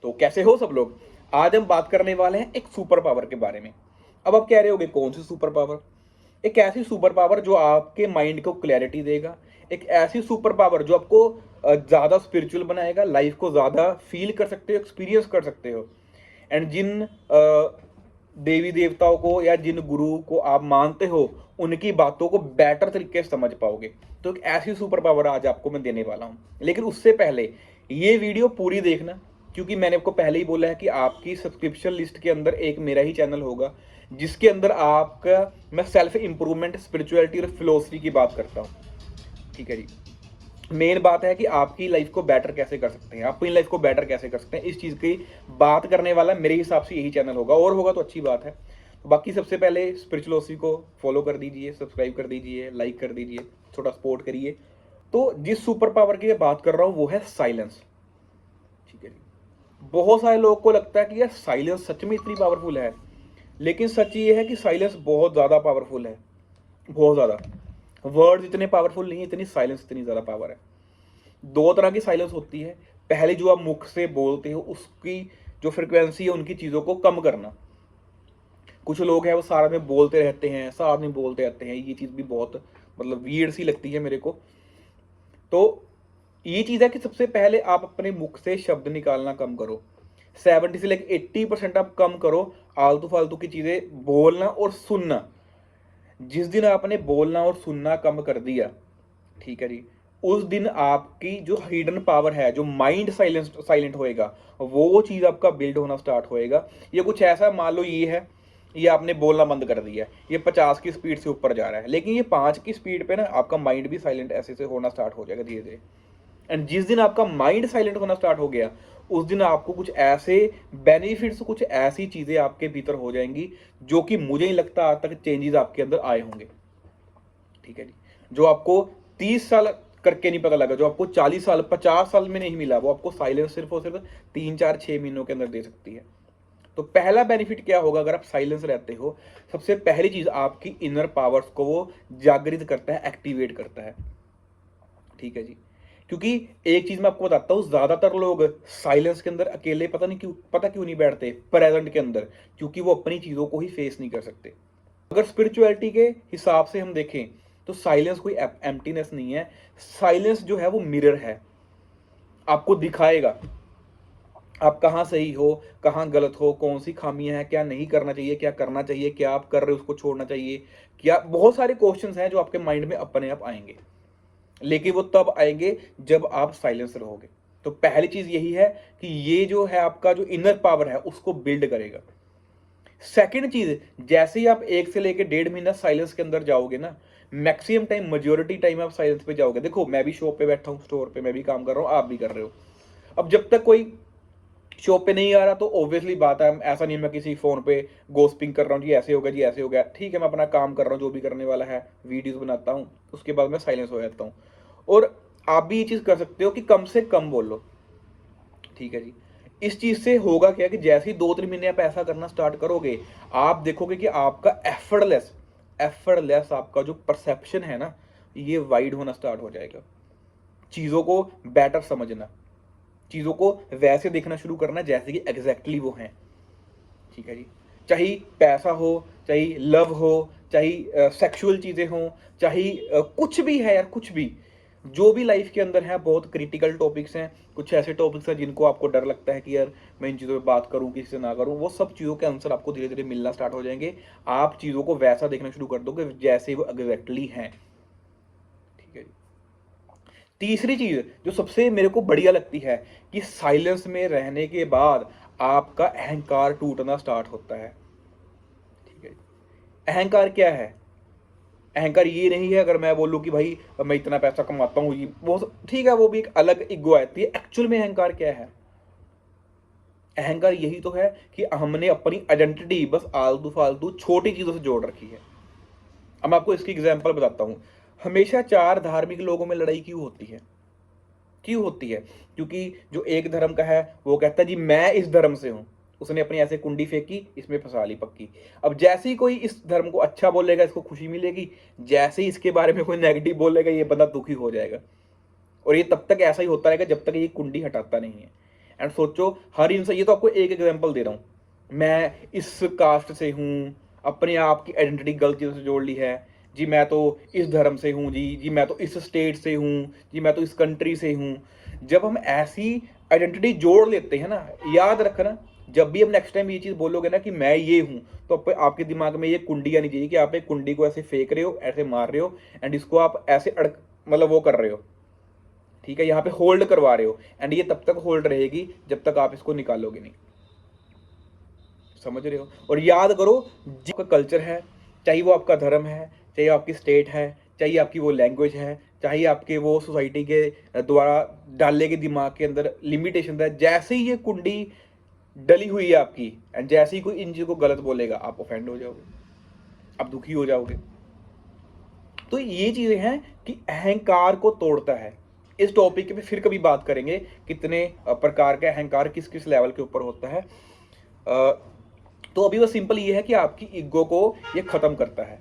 तो कैसे हो सब लोग। आज हम बात करने वाले हैं एक सुपर पावर के बारे में। अब आप कह रहे होगे कौन सी सुपर पावर। एक ऐसी सुपर पावर जो आपके माइंड को क्लैरिटी देगा, एक ऐसी सुपर पावर जो आपको ज़्यादा स्पिरिचुअल बनाएगा, लाइफ को ज़्यादा फील कर सकते हो, एक्सपीरियंस कर सकते हो। एंड जिन देवी देवताओं को या जिन गुरु को आप मानते हो उनकी बातों को बेटर तरीके से समझ पाओगे। तो एक ऐसी सुपर पावर आज आपको मैं देने वाला हूं। लेकिन उससे पहले ये वीडियो पूरी देखना, क्योंकि मैंने आपको पहले ही बोला है कि आपकी सब्सक्रिप्शन लिस्ट के अंदर एक मेरा ही चैनल होगा जिसके अंदर आपका मैं सेल्फ इंप्रूवमेंट, स्पिरिचुअलिटी और फिलोसफी की बात करता हूँ। ठीक है जी। मेन बात है कि आपकी लाइफ को बेटर कैसे कर सकते हैं, आप अपनी लाइफ को बेटर कैसे कर सकते हैं, इस चीज़ की बात करने वाला मेरे हिसाब से यही चैनल होगा। और होगा तो अच्छी बात है। तो बाकी सबसे पहले स्पिरिचुअलिटी को फॉलो कर दीजिए, सब्सक्राइब कर दीजिए, लाइक कर दीजिए, थोड़ा सपोर्ट करिए। तो जिस सुपर पावर की मैं बात कर रहा हूँ वो है साइलेंस। ठीक है जी। बहुत सारे लोगों को लगता है कि यार साइलेंस सच में इतनी पावरफुल है, लेकिन सच ये है कि साइलेंस बहुत ज़्यादा पावरफुल है, बहुत ज़्यादा। वर्ड्स इतने पावरफुल नहीं है, इतनी साइलेंस इतनी ज़्यादा पावर है। दो तरह की साइलेंस होती है। पहले जो आप मुख से बोलते हो उसकी जो फ्रिक्वेंसी है उनकी चीज़ों को कम करना। कुछ लोग हैं वो सारा दिन बोलते रहते हैं, सारा दिन बोलते रहते हैं, ये चीज़ भी बहुत मतलब वियर्ड सी लगती है मेरे को। तो ये चीज़ है कि सबसे पहले आप अपने मुख से शब्द निकालना कम करो। 70 से लेकर 80% आप कम करो आलतू फालतू की चीज़ें बोलना और सुनना। जिस दिन आपने बोलना और सुनना कम कर दिया, ठीक है जी, उस दिन आपकी जो हिडन पावर है, जो माइंड साइलेंट होएगा, वो चीज़ आपका बिल्ड होना स्टार्ट होएगा। ये कुछ ऐसा मान लो ये है, ये आपने बोलना बंद कर दिया, ये 50 की स्पीड से ऊपर जा रहा है, लेकिन ये 5 की स्पीड पे ना आपका माइंड भी साइलेंट ऐसे से होना स्टार्ट हो जाएगा धीरे धीरे। एंड जिस दिन आपका माइंड साइलेंट होना स्टार्ट हो गया, उस दिन आपको कुछ ऐसे बेनिफिट्स, कुछ ऐसी चीज़ें आपके भीतर हो जाएंगी जो कि मुझे नहीं लगता आज तक चेंजेस आपके अंदर आए होंगे। ठीक है जी। जो आपको 30 साल करके नहीं पता लगा, जो आपको 40 साल 50 साल में नहीं मिला, वो आपको साइलेंस सिर्फ और सिर्फ 3 4 6 महीनों के अंदर दे सकती है। तो पहला बेनिफिट क्या होगा अगर आप साइलेंस रहते हो। सबसे पहली चीज आपकी इनर पावर्स को वो जागृत करता है, एक्टिवेट करता है। ठीक है जी। क्योंकि एक चीज मैं आपको बताता हूँ, ज्यादातर लोग साइलेंस के अंदर अकेले पता क्यों नहीं बैठते प्रेजेंट के अंदर, क्योंकि वो अपनी चीजों को ही फेस नहीं कर सकते। अगर स्पिरिचुअलिटी के हिसाब से हम देखें तो साइलेंस कोई एम्प्टीनेस नहीं है। साइलेंस जो है वो मिरर है, आपको दिखाएगा आप कहाँ सही हो, कहाँ गलत हो, कौन सी खामियां हैं, क्या नहीं करना चाहिए, क्या करना चाहिए, क्या आप कर रहे हो उसको छोड़ना चाहिए। क्या बहुत सारे क्वेश्चंस हैं जो आपके माइंड में अपने आप आएंगे, लेकिन वो तब आएंगे जब आप साइलेंस रहोगे। तो पहली चीज यही है कि ये जो है आपका जो इनर पावर है उसको बिल्ड करेगा। सेकंड चीज, जैसे ही आप 1 से लेकर 1.5 महीना साइलेंस के अंदर जाओगे ना, मैक्सिमम टाइम, मेजोरिटी टाइम आप साइलेंस पे जाओगे। देखो मैं भी शॉप पे बैठा हूँ, स्टोर पे मैं भी काम कर रहा हूँ, आप भी कर रहे हो। अब जब तक कोई शॉप पे नहीं आ रहा तो ऑब्वियसली बात है, ऐसा नहीं मैं किसी फोन पे गोसिपिंग कर रहा हूँ जी ऐसे हो गया जी ऐसे हो गया, ठीक है मैं अपना काम कर रहा हूँ जो भी करने वाला है, वीडियोस बनाता हूँ, उसके बाद मैं साइलेंस हो जाता हूँ। और आप भी ये चीज कर सकते हो कि कम से कम बोलो। ठीक है जी। इस चीज से होगा क्या कि जैसे ही 2 3 महीने आप ऐसा करना स्टार्ट करोगे, आप देखोगे कि आपका एफर्टलेस आपका जो परसेप्शन है ना, ये वाइड होना स्टार्ट हो जाएगा। चीजों को बेटर समझना, चीजों को वैसे देखना शुरू करना जैसे कि एग्जैक्टली वो हैं। ठीक है जी। चाहे पैसा हो, चाहे लव हो, चाहे सेक्सुअल चीजें हो, चाहे कुछ भी है यार, कुछ भी जो भी लाइफ के अंदर है, बहुत क्रिटिकल टॉपिक्स हैं। कुछ ऐसे टॉपिक्स हैं जिनको आपको डर लगता है कि यार मैं इन चीज़ों पे बात करूं किसी से ना करूं, वो सब चीज़ों के आंसर आपको धीरे धीरे मिलना स्टार्ट हो जाएंगे। आप चीज़ों को वैसा देखना शुरू कर दोगे जैसे वो एग्जैक्टली हैं। ठीक है जी। तीसरी चीज जो सबसे मेरे को बढ़िया लगती है कि साइलेंस में रहने के बाद आपका अहंकार टूटना स्टार्ट होता है। ठीक है। अहंकार क्या है? अहंकार ये नहीं है अगर मैं बोलूँ कि भाई मैं इतना पैसा कमाता हूँ, ये वो ठीक है, वो भी एक अलग ईगो आती है। एक्चुअल में अहंकार क्या है? अहंकार यही तो है कि हमने अपनी आइडेंटिटी बस आलतू फालतू छोटी चीजों से जोड़ रखी है। अब मैं आपको इसकी एग्जांपल बताता हूँ। हमेशा चार धार्मिक लोगों में लड़ाई क्यों होती है? क्यों होती है? क्योंकि जो एक धर्म का है वो कहता है जी मैं इस धर्म से हूं, उसने अपनी ऐसे कुंडी फेंकी, इसमें फंसा ली पक्की। अब जैसे ही कोई इस धर्म को अच्छा बोलेगा इसको खुशी मिलेगी, जैसे ही इसके बारे में कोई नेगेटिव बोलेगा ये बंदा दुखी हो जाएगा। और ये तब तक ऐसा ही होता रहेगा जब तक ये कुंडी हटाता नहीं है। एंड सोचो हर इंसान, ये तो आपको एक एग्जांपल दे रहा हूँ, मैं इस कास्ट से हूँ, अपने आप की आइडेंटिटी गलतियों से जोड़ ली है जी, मैं तो इस धर्म से हूँ जी मैं तो इस स्टेट से हूँ जी, मैं तो इस कंट्री से हूँ। जब हम ऐसी आइडेंटिटी जोड़ लेते हैं ना, याद रखना, जब भी हम नेक्स्ट टाइम ये चीज़ बोलोगे ना कि मैं ये हूँ, तो आपके दिमाग में ये कुंडी आनी चाहिए कि आप एक कुंडी को ऐसे फेंक रहे हो, ऐसे मार रहे हो, एंड इसको आप ऐसे अड़क, मतलब वो कर रहे हो, ठीक है, यहाँ पे होल्ड करवा रहे हो, एंड ये तब तक होल्ड रहेगी जब तक आप इसको निकालोगे नहीं। समझ रहे हो? और याद करो, जो आपका कल्चर है, चाहे वो आपका धर्म है, चाहे आपकी स्टेट है, चाहे आपकी वो लैंग्वेज है, चाहे आपके वो सोसाइटी के द्वारा डालने के दिमाग के अंदर लिमिटेशन है, जैसे ही ये कुंडी डली हुई है आपकी, एंड जैसे ही कोई इन चीज़ों को गलत बोलेगा, आप ऑफेंड हो जाओगे, आप दुखी हो जाओगे। तो ये चीज़ें हैं कि अहंकार को तोड़ता है। इस टॉपिक पे फिर कभी बात करेंगे, कितने प्रकार का अहंकार किस किस लेवल के ऊपर होता है। तो अभी वो सिंपल ये है कि आपकी ईगो को ये खत्म करता है,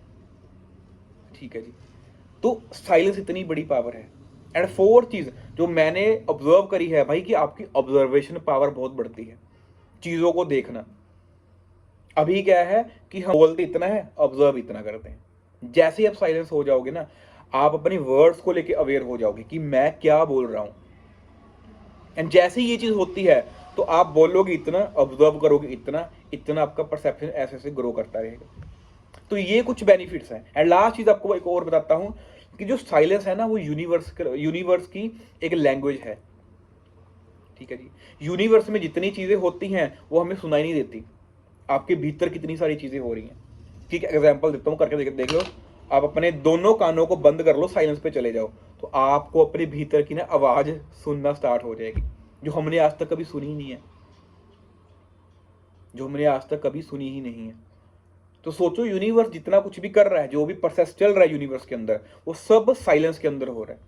ठीक है जी। तो साइलेंस इतनी बड़ी पावर है। एंड फोर्थ चीज जो मैंने ऑब्जर्व करी है भाई, कि आपकी ऑब्जर्वेशन पावर बहुत बढ़ती है, चीजों को देखना। अभी क्या है कि हम बोलते इतना है, ऑब्जर्व इतना करते हैं। जैसे ही आप साइलेंस हो जाओगे ना, आप अपनी वर्ड्स को लेके अवेयर हो जाओगे कि मैं क्या बोल रहा हूं, एंड जैसे ही ये चीज होती है तो आप बोलोगे इतना, ऑब्जर्व करोगे इतना, इतना आपका परसेप्शन ऐसे ऐसे ग्रो करता रहेगा। तो ये कुछ बेनिफिट्स हैं। एंड लास्ट चीज आपको एक और बताता हूं कि जो साइलेंस है ना, वो यूनिवर्स की एक लैंग्वेज है, ठीक है जी। यूनिवर्स में जितनी चीजें होती हैं वो हमें सुनाई नहीं देती, आपके भीतर कितनी सारी चीजें हो रही हैं। ठीक है, एग्जाम्पल देता हूँ, करके देख लो। आप अपने दोनों कानों को बंद कर लो, साइलेंस पे चले जाओ, तो आपको अपने भीतर की ना आवाज सुनना स्टार्ट हो जाएगी, जो हमने आज तक कभी सुनी ही नहीं है, जो हमने आज तक कभी सुनी ही नहीं है। तो सोचो, यूनिवर्स जितना कुछ भी कर रहा है, जो भी प्रोसेस चल रहा है यूनिवर्स के अंदर, वो सब साइलेंस के अंदर हो रहा है,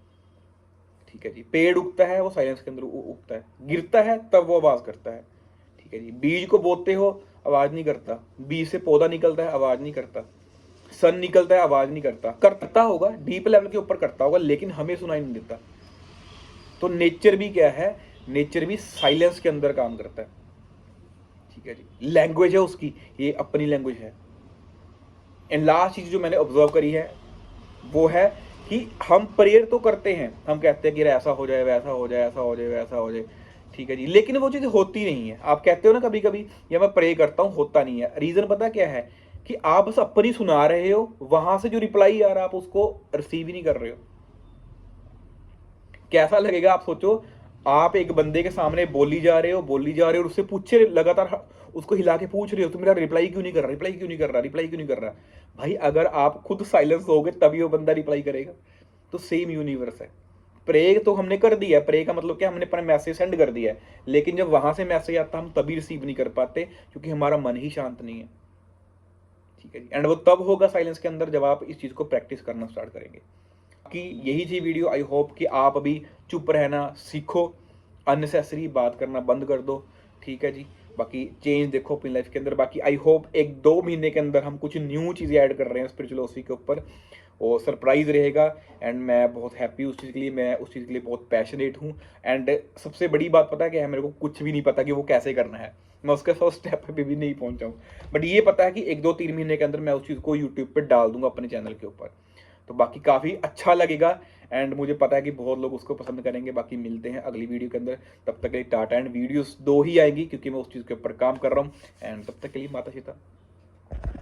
ठीक है जी। पेड़ उगता है, वो साइलेंस के अंदर उगता है, गिरता है तब वो आवाज करता है, ठीक है जी। बीज को बोते हो, आवाज नहीं करता, बीज से पौधा निकलता है, आवाज नहीं करता, सन निकलता है, आवाज नहीं करता, करता होगा डीप लेवल के ऊपर करता होगा, लेकिन हमें सुनाई नहीं देता। तो नेचर भी क्या है, नेचर भी साइलेंस के अंदर काम करता है, ठीक है जी। लैंग्वेज है उसकी, ये अपनी लैंग्वेज है। एंड लास्ट चीज जो मैंने ऑब्जर्व करी है वो है कि हम प्रेयर तो करते हैं, हम कहते हैं कि ऐसा हो जाए, वैसा हो जाए, ऐसा हो जाए, वैसा हो जाए, ठीक है जी, लेकिन वो चीज़ होती नहीं है। आप कहते हो ना कभी कभी, या मैं प्रे करता हूँ, होता नहीं है। रीजन पता क्या है, कि आप बस अपनी सुना रहे हो, वहां से जो रिप्लाई आ रहा है आप उसको रिसीव ही नहीं कर रहे हो। कैसा लगेगा आप सोचो, आप एक बंदे के सामने बोली जा रहे हो, बोली जा रहे हो, और उससे पूछे लगातार, उसको हिला के पूछ रहे हो, तो मेरा रिप्लाई क्यों नहीं कर रहा, रिप्लाई क्यों नहीं कर रहा, रिप्लाई क्यों नहीं कर रहा। भाई अगर आप खुद साइलेंस होगे तभी वो बंदा रिप्लाई करेगा। तो सेम यूनिवर्स है। प्रे तो हमने कर दिया, प्रे का मतलब क्या, हमने अपना मैसेज सेंड कर दिया है, लेकिन जब वहां से मैसेज आता हम तभी रिसीव नहीं कर पाते, क्योंकि हमारा मन ही शांत नहीं है, ठीक है जी। एंड वो तब होगा साइलेंस के अंदर जब आप इस चीज को प्रैक्टिस करना स्टार्ट करेंगे। कि यही थी वीडियो। आई होप कि आप अभी चुप रहना सीखो, अननेसेसरी बात करना बंद कर दो, ठीक है जी। बाकी चेंज देखो अपनी लाइफ के अंदर। बाकी आई होप 1-2 महीने के अंदर हम कुछ न्यू चीज़ें ऐड कर रहे हैं स्पिरिचुअलिटी के ऊपर, और सरप्राइज रहेगा। एंड मैं बहुत हैप्पी उस चीज़ के लिए, मैं उस चीज़ के लिए बहुत पैशनेट हूँ। एंड सबसे बड़ी बात पता है क्या है, मेरे को कुछ भी नहीं पता कि वो कैसे करना है, मैं उसके फर्स्ट स्टेप पे भी नहीं पहुंचा हूँ। बट ये पता है कि 1-2-3 महीने के अंदर मैं उस चीज़ को यूट्यूब पे डाल दूंगा अपने चैनल के ऊपर। तो बाकी काफ़ी अच्छा लगेगा, एंड मुझे पता है कि बहुत लोग उसको पसंद करेंगे। बाकी मिलते हैं अगली वीडियो के अंदर, तब तक के लिए टाटा। एंड वीडियोस 2 ही आएंगी क्योंकि मैं उस चीज़ के ऊपर काम कर रहा हूँ। एंड तब तक के लिए माता सीता।